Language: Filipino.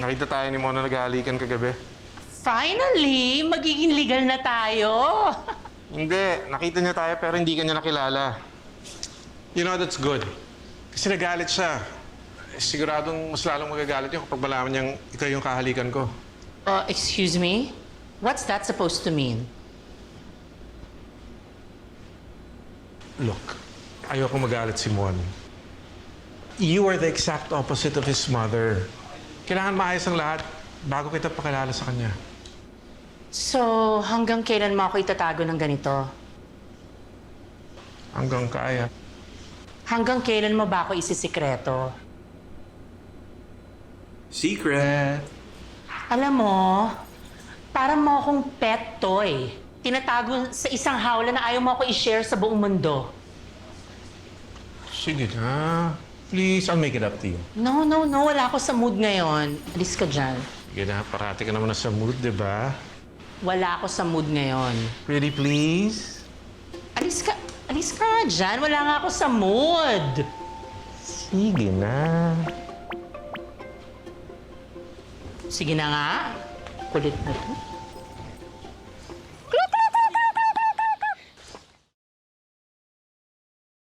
Nakita tayo ni Mona naghahalikan kagabi. Finally, magiging legal na tayo. Hindi, nakita niya tayo pero hindi ka niya nakilala. You know, that's good. Kasi nagalit siya. Siguradong mas lalong magagalit yun kapag malaman niyang ikaw yung kahalikan ko. Excuse me? What's that supposed to mean? Look, ayoko magalit si Mon. You are the exact opposite of his mother. Kailangan maayos ang lahat bago kita pakilala sa kanya. So, hanggang kailan mo ako itatago ng ganito? Hanggang kaya. Hanggang kailan mo ba ako isisikreto? Secret! Alam mo, parang mo akong pet toy. Tinatago sa isang hawla na ayaw mo ako i-share sa buong mundo. Sige na. Please, I'll make it up to you. No. Wala ako sa mood ngayon. Alis ka dyan. Sige na, parati ka naman nasa mood, di ba? Wala ako sa mood ngayon. Pretty please? Alis ka nga dyan. Wala nga ako sa mood. Sige na. Sige na nga. Kulit na to.